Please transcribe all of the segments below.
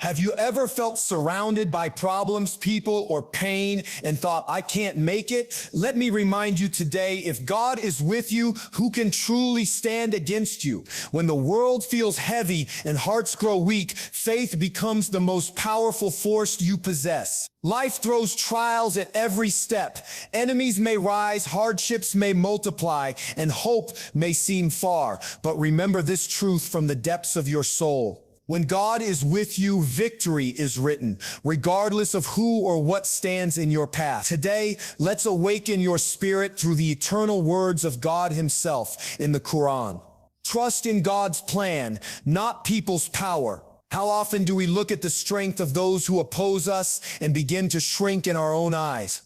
Have you ever felt surrounded by problems, people, or pain and thought, I can't make it? Let me remind you today, if God is with you, who can truly stand against you? When the world feels heavy and hearts grow weak, faith becomes the most powerful force you possess. Life throws trials at every step. Enemies may rise, hardships may multiply, and hope may seem far. But remember this truth from the depths of your soul. When God is with you, victory is written, regardless of who or what stands in your path. Today, let's awaken your spirit through the eternal words of God Himself in the Qur'an. Trust in God's plan, not people's power. How often do we look at the strength of those who oppose us and begin to shrink in our own eyes?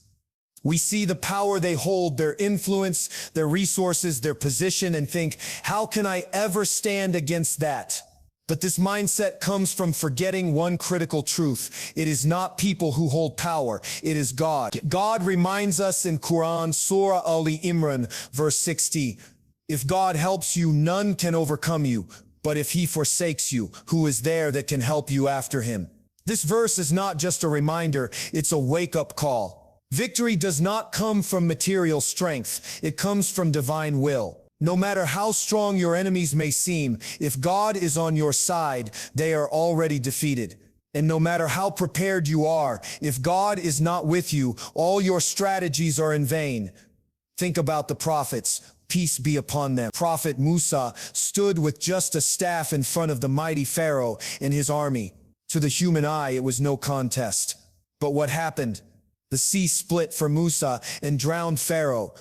We see the power they hold, their influence, their resources, their position, and think, how can I ever stand against that? But this mindset comes from forgetting one critical truth. It is not people who hold power. It is God. God reminds us in Qur'an, Surah Ali Imran, verse 60, if God helps you, none can overcome you. But if He forsakes you, who is there that can help you after Him? This verse is not just a reminder, it's a wake-up call. Victory does not come from material strength. It comes from divine will. No matter how strong your enemies may seem, if God is on your side, they are already defeated. And no matter how prepared you are, if God is not with you, all your strategies are in vain. Think about the prophets, peace be upon them. Prophet Musa stood with just a staff in front of the mighty Pharaoh and his army. To the human eye, it was no contest. But what happened? The sea split for Musa and drowned Pharaoh.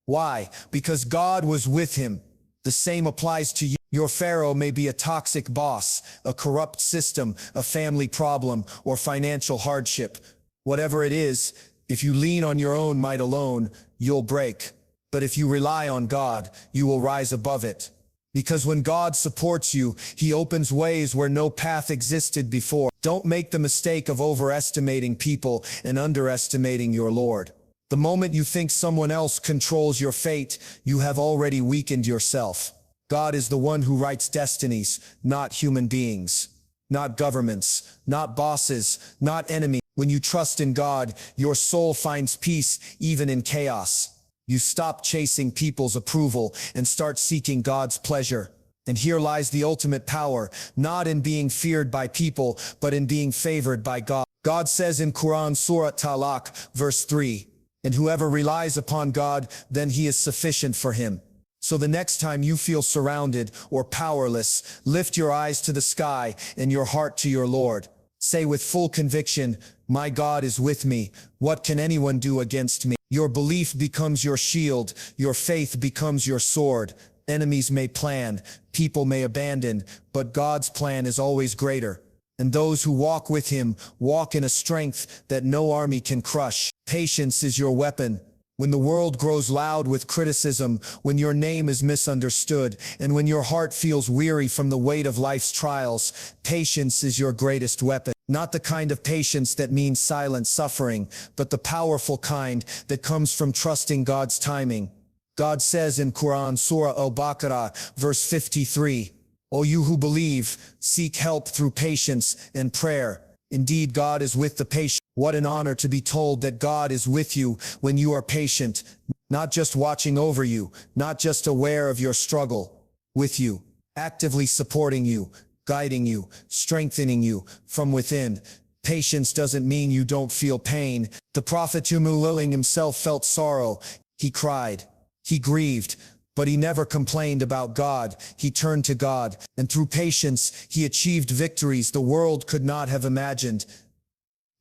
Why? Because God was with him. The same applies to you. Your Pharaoh may be a toxic boss, a corrupt system, a family problem, or financial hardship. Whatever it is, if you lean on your own might alone, you'll break. But if you rely on God, you will rise above it. Because when God supports you, He opens ways where no path existed before. Don't make the mistake of overestimating people and underestimating your Lord. The moment you think someone else controls your fate, you have already weakened yourself. God is the one who writes destinies, not human beings, not governments, not bosses, not enemies. When you trust in God, your soul finds peace even in chaos. You stop chasing people's approval and start seeking God's pleasure. And here lies the ultimate power, not in being feared by people, but in being favored by God. God says in Qur'an, Surah Talaq, verse 3, and whoever relies upon God, then He is sufficient for him. So the next time you feel surrounded or powerless, lift your eyes to the sky and your heart to your Lord. Say with full conviction, my God is with me. What can anyone do against me? Your belief becomes your shield. Your faith becomes your sword. Enemies may plan, people may abandon, but God's plan is always greater. And those who walk with Him walk in a strength that no army can crush. Patience is your weapon. When the world grows loud with criticism, when your name is misunderstood, and when your heart feels weary from the weight of life's trials, patience is your greatest weapon. Not the kind of patience that means silent suffering, but the powerful kind that comes from trusting God's timing. God says in Qur'an, Surah Al-Baqarah, verse 53, O you who believe, seek help through patience and prayer. Indeed, God is with the patient. What an honor to be told that God is with you when you are patient, not just watching over you, not just aware of your struggle, with you, actively supporting you, guiding you, strengthening you from within. Patience doesn't mean you don't feel pain. The Prophet himself felt sorrow. He cried. He grieved. But he never complained about God. He turned to God, and through patience, he achieved victories the world could not have imagined.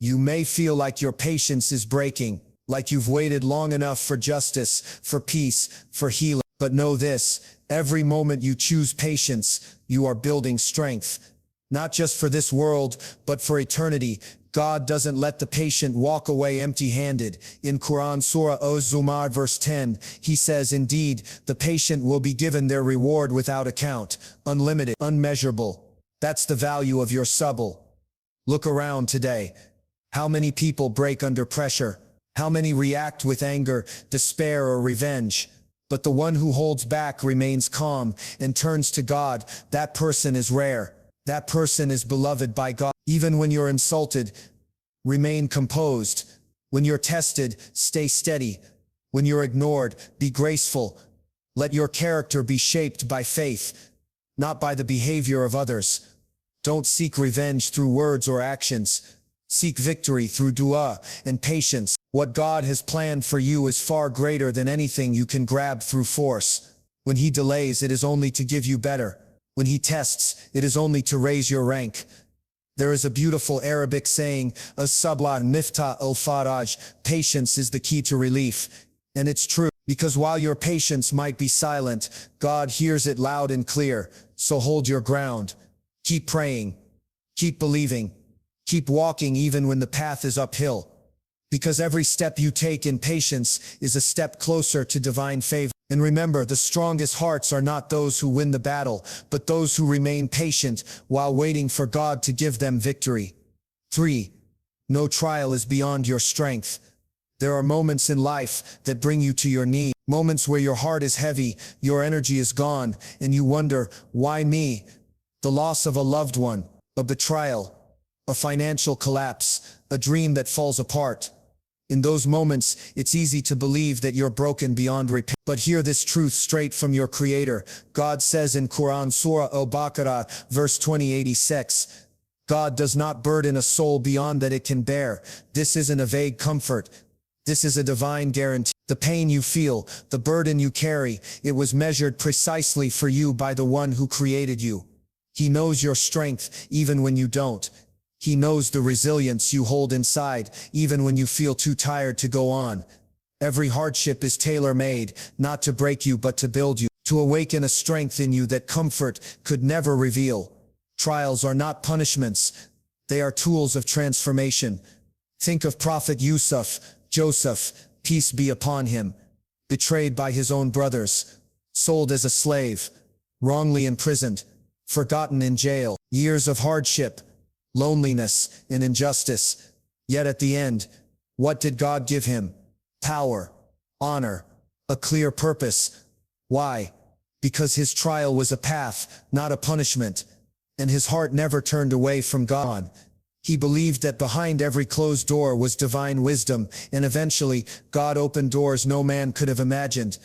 You may feel like your patience is breaking, like you've waited long enough for justice, for peace, for healing. But know this, every moment you choose patience, you are building strength. Not just for this world, but for eternity. God doesn't let the patient walk away empty-handed. In Qur'an Surah Az-Zumar verse 10, He says, indeed, the patient will be given their reward without account, unlimited, unmeasurable. That's the value of your sabr. Look around today. How many people break under pressure? How many react with anger, despair, or revenge? But the one who holds back remains calm and turns to God. That person is rare. that person is beloved by God. Even when you're insulted, remain composed. When you're tested, stay steady. When you're ignored, be graceful. Let your character be shaped by faith, not by the behavior of others. Don't seek revenge through words or actions. Seek victory through dua and patience. What God has planned for you is far greater than anything you can grab through force. When He delays, it is only to give you better. When He tests, it is only to raise your rank. There is a beautiful Arabic saying, as-sabla miftah al-faraj, patience is the key to relief. And it's true, because while your patience might be silent, God hears it loud and clear. So hold your ground. Keep praying. Keep believing. Keep walking even when the path is uphill. Because every step you take in patience is a step closer to divine favor. And remember, the strongest hearts are not those who win the battle, but those who remain patient while waiting for God to give them victory. 3. No trial is beyond your strength. There are moments in life that bring you to your knees. Moments where your heart is heavy, your energy is gone, and you wonder, why me? The loss of a loved one, a betrayal, a financial collapse, a dream that falls apart. In those moments, it's easy to believe that you're broken beyond repair. But hear this truth straight from your Creator. God says in Qur'an Surah Al-Baqarah, verse 2086, God does not burden a soul beyond that it can bear. This isn't a vague comfort. This is a divine guarantee. The pain you feel, the burden you carry, it was measured precisely for you by the one who created you. He knows your strength even when you don't. He knows the resilience you hold inside, even when you feel too tired to go on. Every hardship is tailor-made, not to break you but to build you, to awaken a strength in you that comfort could never reveal. Trials are not punishments. They are tools of transformation. Think of Prophet Joseph, peace be upon him, betrayed by his own brothers, sold as a slave, wrongly imprisoned, forgotten in jail, years of hardship, loneliness, and injustice. Yet at the end, what did God give him? Power, honor, a clear purpose. Why? Because his trial was a path, not a punishment, and his heart never turned away from God. He believed that behind every closed door was divine wisdom, and eventually, God opened doors no man could have imagined.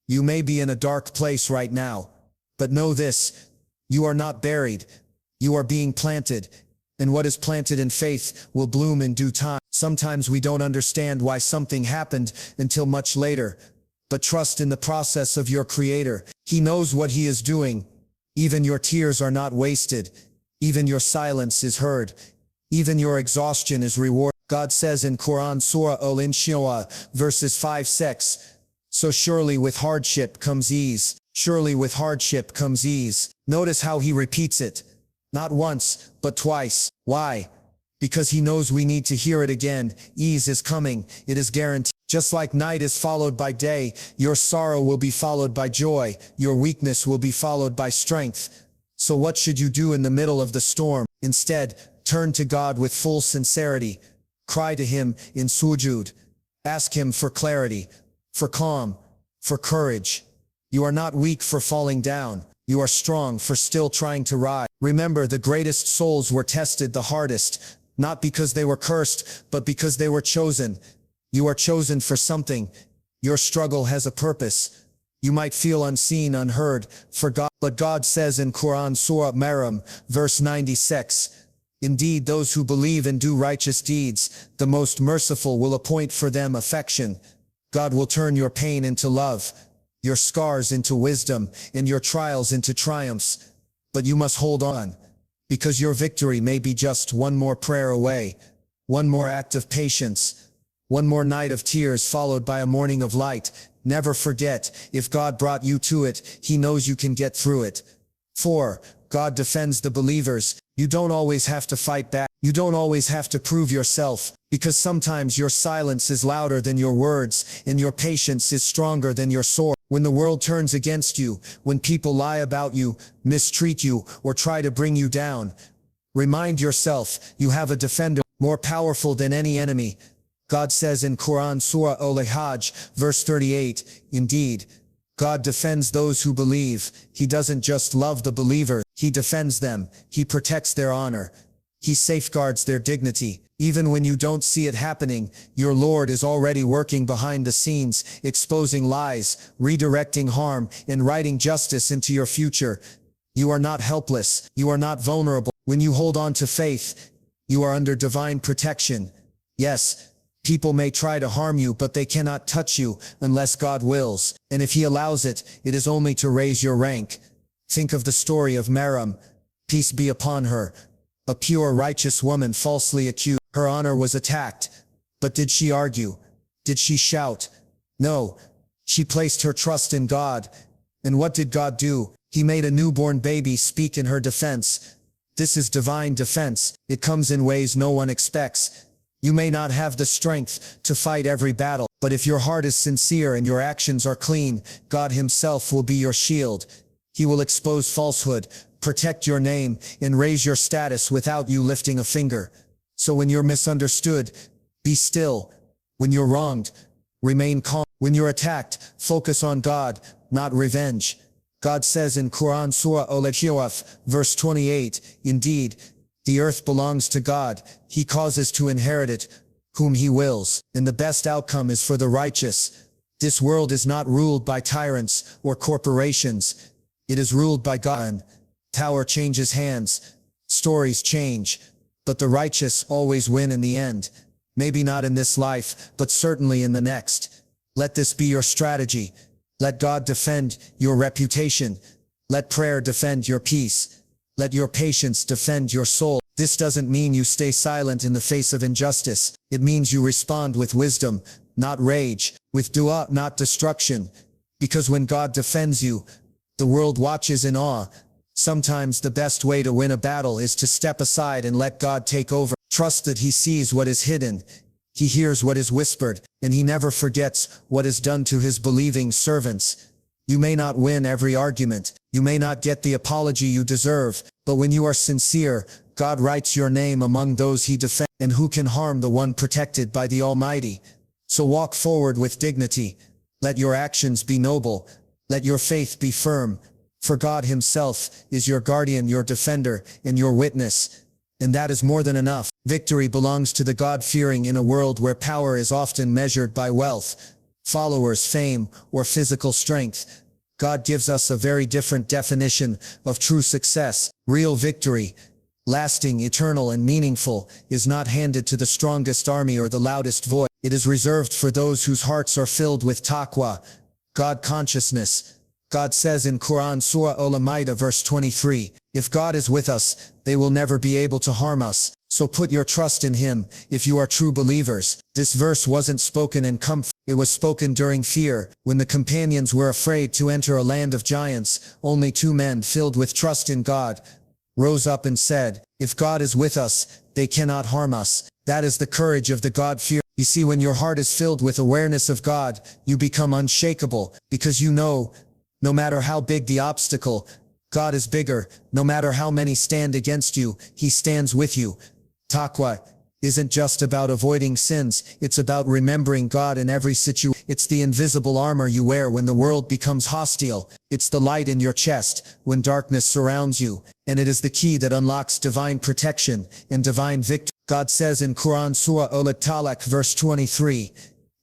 You may be in a dark place right now, but know this, you are not buried, you are being planted. And what is planted in faith will bloom in due time. Sometimes we don't understand why something happened until much later, but trust in the process of your Creator. He knows what He is doing. Even your tears are not wasted. Even your silence is heard. Even your exhaustion is rewarded. God says in Qur'an Surah Al-Inshi'ah, verses 5-6, so surely with hardship comes ease. Surely with hardship comes ease. Notice how He repeats it. Not once, but twice. Why? Because He knows we need to hear it again. Ease is coming. It is guaranteed. Just like night is followed by day, your sorrow will be followed by joy. Your weakness will be followed by strength. So what should you do in the middle of the storm? Instead, turn to God with full sincerity. Cry to Him in sujud. Ask Him for clarity, for calm, for courage. You are not weak for falling down. You are strong for still trying to rise. Remember, the greatest souls were tested the hardest, not because they were cursed, but because they were chosen. You are chosen for something. Your struggle has a purpose. You might feel unseen, unheard, forgotten, but God says in Qur'an Surah Maryam, verse 96, indeed those who believe and do righteous deeds, the most merciful will appoint for them affection. God will turn your pain into love, your scars into wisdom, and your trials into triumphs. But you must hold on, because your victory may be just one more prayer away, one more act of patience, one more night of tears followed by a morning of light. Never forget, if God brought you to it, He knows you can get through it. 4. God defends the believers. You don't always have to fight back. You don't always have to prove yourself, because sometimes your silence is louder than your words, and your patience is stronger than your sword. When the world turns against you, when people lie about you, mistreat you, or try to bring you down, remind yourself you have a defender more powerful than any enemy. God says in Qur'an Surah Al-Hajj, verse 38, indeed, God defends those who believe. He doesn't just love the believer, He defends them. He protects their honor. He safeguards their dignity. Even when you don't see it happening, your Lord is already working behind the scenes, exposing lies, redirecting harm, and writing justice into your future. You are not helpless. You are not vulnerable. When you hold on to faith, you are under divine protection. Yes, people may try to harm you, but they cannot touch you unless God wills. And if He allows it, it is only to raise your rank. Think of the story of Maryam. Peace be upon her. A pure, righteous woman falsely accused. Her honor was attacked. But did she argue? Did she shout? No. She placed her trust in God. And what did God do? He made a newborn baby speak in her defense. This is divine defense. It comes in ways no one expects. You may not have the strength to fight every battle, but if your heart is sincere and your actions are clean, God Himself will be your shield. He will expose falsehood, protect your name, and raise your status without you lifting a finger. So when you're misunderstood, be still. When you're wronged, remain calm. When you're attacked, focus on God, not revenge. God says in Qur'an Surah Al-Aqaf, verse 28, indeed, the earth belongs to God. He causes to inherit it, whom He wills, and the best outcome is for the righteous. This world is not ruled by tyrants or corporations. It is ruled by God. Power changes hands. Stories change. But the righteous always win in the end. Maybe not in this life, but certainly in the next. Let this be your strategy. Let God defend your reputation. Let prayer defend your peace. Let your patience defend your soul. This doesn't mean you stay silent in the face of injustice. It means you respond with wisdom, not rage, with dua, not destruction. Because when God defends you, the world watches in awe. Sometimes the best way to win a battle is to step aside and let God take over. Trust that He sees what is hidden. He hears what is whispered, and He never forgets what is done to His believing servants. You may not win every argument. You may not get the apology you deserve, but when you are sincere, God writes your name among those He defends, and who can harm the one protected by the Almighty? So walk forward with dignity. Let your actions be noble. Let your faith be firm. For God Himself is your guardian, your defender, and your witness. And that is more than enough. Victory belongs to the God-fearing in a world where power is often measured by wealth, followers, fame, or physical strength. God gives us a very different definition of true success. Real victory, lasting, eternal, and meaningful, is not handed to the strongest army or the loudest voice. It is reserved for those whose hearts are filled with taqwa, God consciousness. God says in Qur'an Surah Al-Ma'idah verse 23, if God is with us, they will never be able to harm us. So put your trust in Him, if you are true believers. This verse wasn't spoken in comfort. It was spoken during fear. When the companions were afraid to enter a land of giants, only 2 men filled with trust in God rose up and said, if God is with us, they cannot harm us. That is the courage of the God-fear. You see, when your heart is filled with awareness of God, you become unshakable, because you know, no matter how big the obstacle, God is bigger. No matter how many stand against you, He stands with you. Taqwa isn't just about avoiding sins, it's about remembering God in every situation. It's the invisible armor you wear when the world becomes hostile. It's the light in your chest when darkness surrounds you. And it is the key that unlocks divine protection and divine victory. God says in Qur'an Surah Al-Talaq verse 23,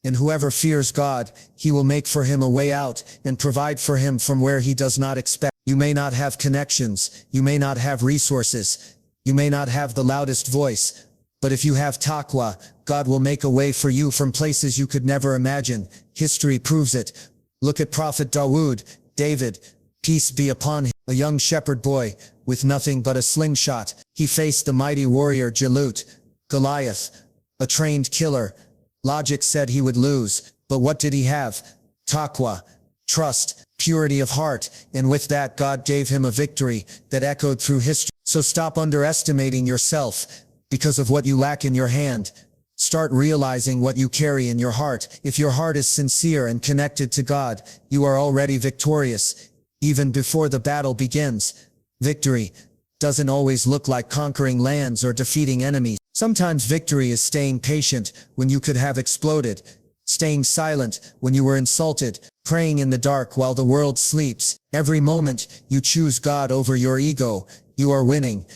and whoever fears God, He will make for him a way out and provide for him from where he does not expect. You may not have connections, you may not have resources, you may not have the loudest voice, but if you have taqwa, God will make a way for you from places you could never imagine. History proves it. Look at Prophet David, peace be upon him, a young shepherd boy with nothing but a slingshot. He faced the mighty warrior Goliath, a trained killer. Logic said he would lose, but what did he have? Taqwa, trust, purity of heart, and with that God gave him a victory that echoed through history. So stop underestimating yourself because of what you lack in your hand. Start realizing what you carry in your heart. If your heart is sincere and connected to God, you are already victorious, even before the battle begins. Victory doesn't always look like conquering lands or defeating enemies. Sometimes victory is staying patient when you could have exploded, staying silent when you were insulted, praying in the dark while the world sleeps. Every moment, you choose God over your ego. You are winning.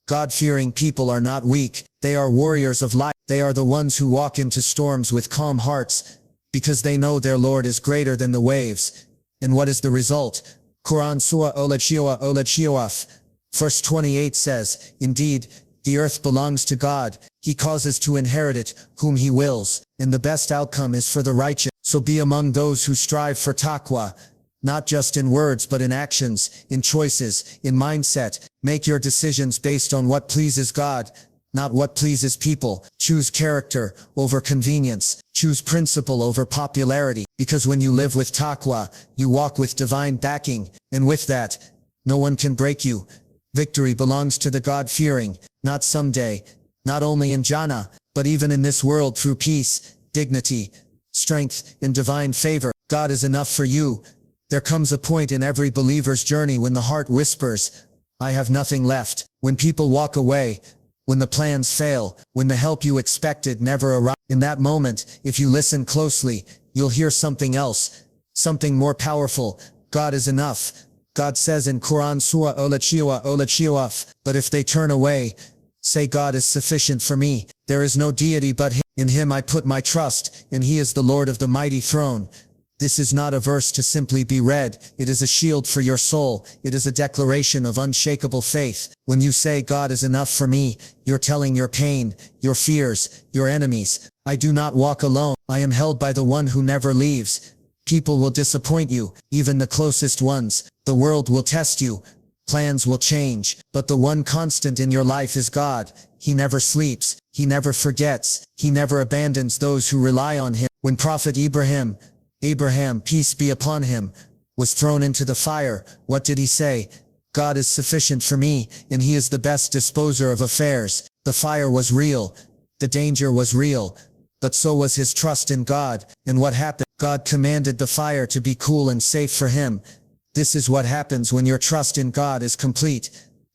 God-fearing people are not weak. They are warriors of light. They are the ones who walk into storms with calm hearts, because they know their Lord is greater than the waves. And what is the result? Qur'an Surah Al-Chiwaf. Verse 28 says, "Indeed, the earth belongs to God. He causes to inherit it, whom He wills, and the best outcome is for the righteous. So be among those who strive for Taqwa, not just in words but in actions, in choices, in mindset. Make your decisions based on what pleases God, not what pleases people. Choose character over convenience. Choose principle over popularity, because when you live with Taqwa, you walk with divine backing, and with that, no one can break you. Victory belongs to the God-fearing, not someday, not only in Jannah, but even in this world through peace, dignity, strength, and divine favor. God is enough for you. There comes a point in every believer's journey when the heart whispers, I have nothing left. When people walk away, when the plans fail, when the help you expected never arrived. In that moment, if you listen closely, you'll hear something else, something more powerful. God is enough. God says in Qur'an Surah Al-Chiwaf, but if they turn away, say God is sufficient for me. There is no deity but Him. In Him I put my trust, and He is the Lord of the mighty throne. This is not a verse to simply be read. It is a shield for your soul. It is a declaration of unshakable faith. When you say God is enough for me, you're telling your pain, your fears, your enemies, I do not walk alone. I am held by the one who never leaves. People will disappoint you, even the closest ones. The world will test you. Plans will change, but the one constant in your life is God. He never sleeps. He never forgets. He never abandons those who rely on Him. When Prophet Abraham, peace be upon him, was thrown into the fire, what did he say? God is sufficient for me, and He is the best disposer of affairs. The fire was real. The danger was real. But so was his trust in God. And what happened? God commanded the fire to be cool and safe for him. This is what happens when your trust in God is complete.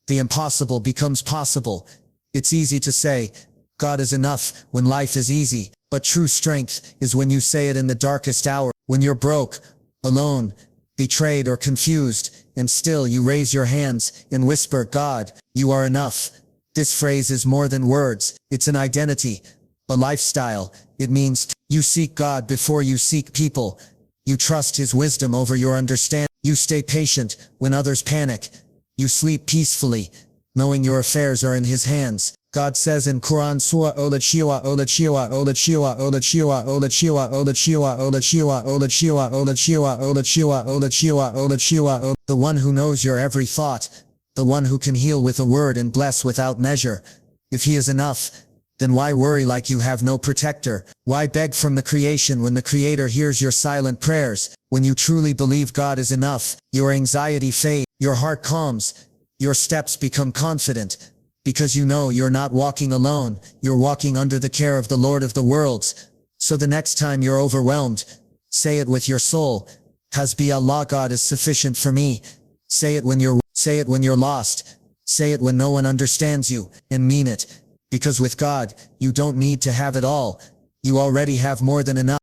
The impossible becomes possible. It's easy to say, God is enough, when life is easy. But true strength is when you say it in the darkest hour, when you're broke, alone, betrayed or confused, and still you raise your hands and whisper, God, you are enough. This phrase is more than words. It's an identity, a lifestyle. It means you seek God before you seek people. You trust His wisdom over your understanding. You stay patient when others panic. You sleep peacefully, knowing your affairs are in His hands. God says in Qur'an Surah Al-Chiwaf, the one who knows your every thought, the one who can heal with a word and bless without measure. If He is enough, then why worry like you have no protector? Why beg from the creation when the Creator hears your silent prayers? When you truly believe God is enough, your anxiety fades, your heart calms, your steps become confident. Because you know you're not walking alone, you're walking under the care of the Lord of the worlds. So the next time you're overwhelmed, say it with your soul. Hasbi Allah, God is sufficient for me. Say it when you're lost. Say it when no one understands you, and mean it. Because with God, you don't need to have it all. You already have more than enough.